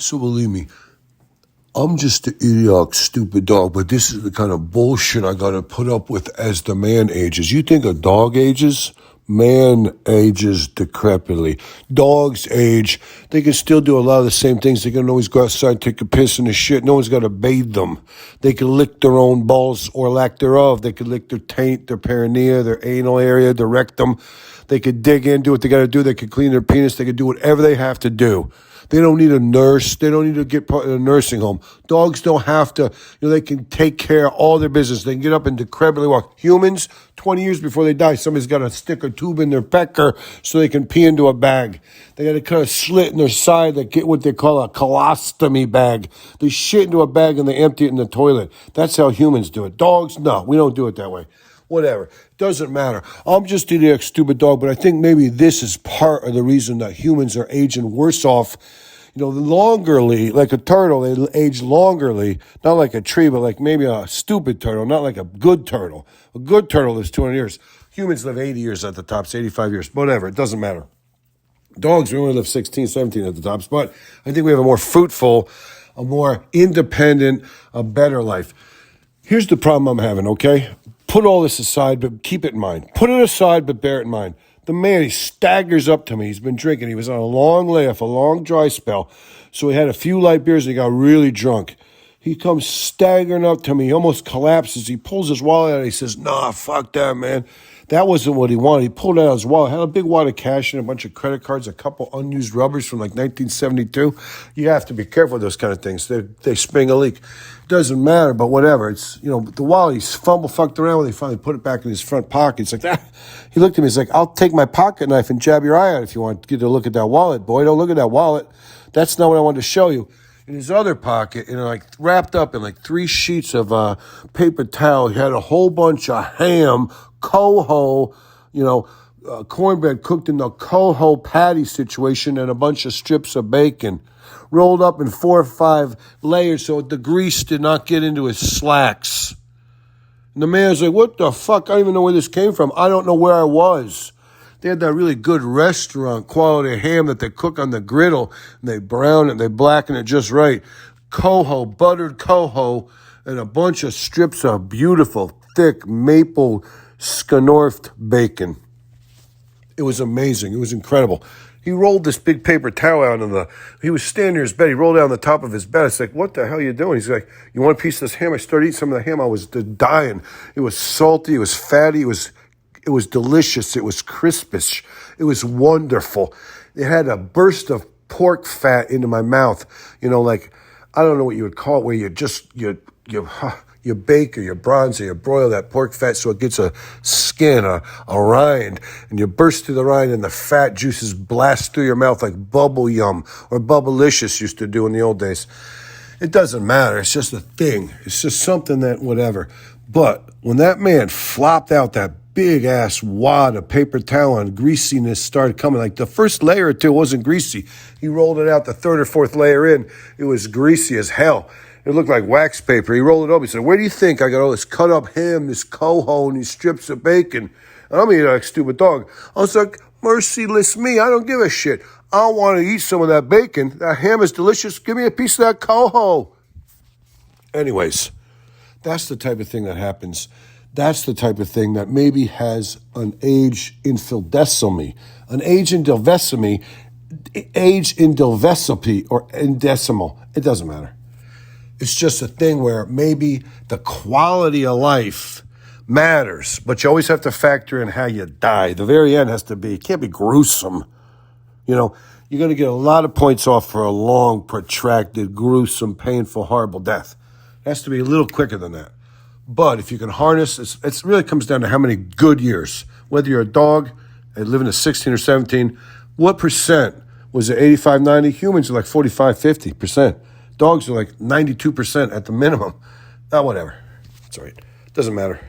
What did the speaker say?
So believe me, I'm just an idiotic, stupid dog, but this is the kind of bullshit I gotta put up with as the man ages. You think a dog ages? Man ages decrepitly. Dogs age. They can still do a lot of the same things. They can always go outside, take a piss in the shit. No one's got to bathe them. They can lick their own balls or lack thereof. They can lick their taint, their perineum, their anal area, their rectum. They could dig in, do what they got to do. They could clean their penis. They could do whatever they have to do. They don't need a nurse. They don't need to get put in a nursing home. Dogs don't have to, they can take care of all their business. They can get up and decrepitly walk. Humans, 20 years before they die, somebody's got to stick a tube in their pecker so they can pee into a bag. They got to cut a slit in their side, they get what they call a colostomy bag. They shit into a bag and they empty it in the toilet. That's how humans do it. Dogs, no, we don't do it that way. Whatever. Doesn't matter. I'm just an idiotic, stupid dog, but I think maybe this is part of the reason that humans are aging worse off. Longerly, like a turtle, they age longerly, not like a tree, but like maybe a stupid turtle, not like a good turtle. A good turtle lives 200 years. Humans live 80 years at the tops, 85 years, whatever. It doesn't matter. Dogs, we only live 16, 17 at the tops, but I think we have a more fruitful, a more independent, a better life. Here's the problem I'm having, okay? Put all this aside, but keep it in mind. Put it aside, but bear it in mind. The man, he staggers up to me. He's been drinking. He was on a long layoff, a long dry spell. So he had a few light beers and he got really drunk. He comes staggering up to me. He almost collapses. He pulls his wallet out. He says, nah, fuck that, man. That wasn't what he wanted. He pulled out his wallet, had a big wad of cash and a bunch of credit cards, a couple unused rubbers from like 1972. You have to be careful with those kind of things. They spring a leak. Doesn't matter, but whatever. It's, the wallet, he's fucked around with it. He finally put it back in his front pocket. It's like, ah. He looked at me. He's like, I'll take my pocket knife and jab your eye out if you want to get a look at that wallet, boy. Don't look at that wallet. That's not what I wanted to show you. In his other pocket, wrapped up in 3 sheets of paper towel, he had a whole bunch of ham, coho, cornbread cooked in the coho patty situation, and a bunch of strips of bacon rolled up in 4 or 5 layers so the grease did not get into his slacks. And the man's like, what the fuck? I don't even know where this came from. I don't know where I was. They had that really good restaurant quality ham that they cook on the griddle, and they brown it, they blacken it just right. Coho, buttered coho, and a bunch of strips of beautiful, thick maple scanorfed bacon. It was amazing. It was incredible. He rolled this big paper towel out he was standing near his bed. He rolled it on the top of his bed. It's like, what the hell are you doing? He's like, you want a piece of this ham? I started eating some of the ham. I was dying. It was salty. It was fatty. It was delicious. It was crispish. It was wonderful. It had a burst of pork fat into my mouth. I don't know what you would call it, where you bake or you bronze or you broil that pork fat so it gets a skin, a rind, and you burst through the rind and the fat juices blast through your mouth like bubble yum or bubblicious used to do in the old days. It doesn't matter. It's just a thing. It's just something that whatever. But when that man flopped out that big ass wad of paper towel and greasiness started coming, like the first layer or two wasn't greasy. He rolled it out the 3rd or 4th layer in. It was greasy as hell. It looked like wax paper. He rolled it up. He said, where do you think I got all this cut up ham, this coho, and these strips of bacon? And I'm eating like a stupid dog. I was like, merciless me. I don't give a shit. I want to eat some of that bacon. That ham is delicious. Give me a piece of that coho. Anyways, that's the type of thing that happens. That's the type of thing that maybe has an age infildecimy, age in delvecipy or in decimal. It doesn't matter. It's just a thing where maybe the quality of life matters, but you always have to factor in how you die. The very end it can't be gruesome. You're going to get a lot of points off for a long, protracted, gruesome, painful, horrible death. It has to be a little quicker than that. But if you can harness, it really comes down to how many good years. Whether you're a dog and living to 16 or 17, what percent? Was it 85, 90? Humans are like 45, 50%. Dogs are like 92% at the minimum. Whatever. It's all right. Doesn't matter.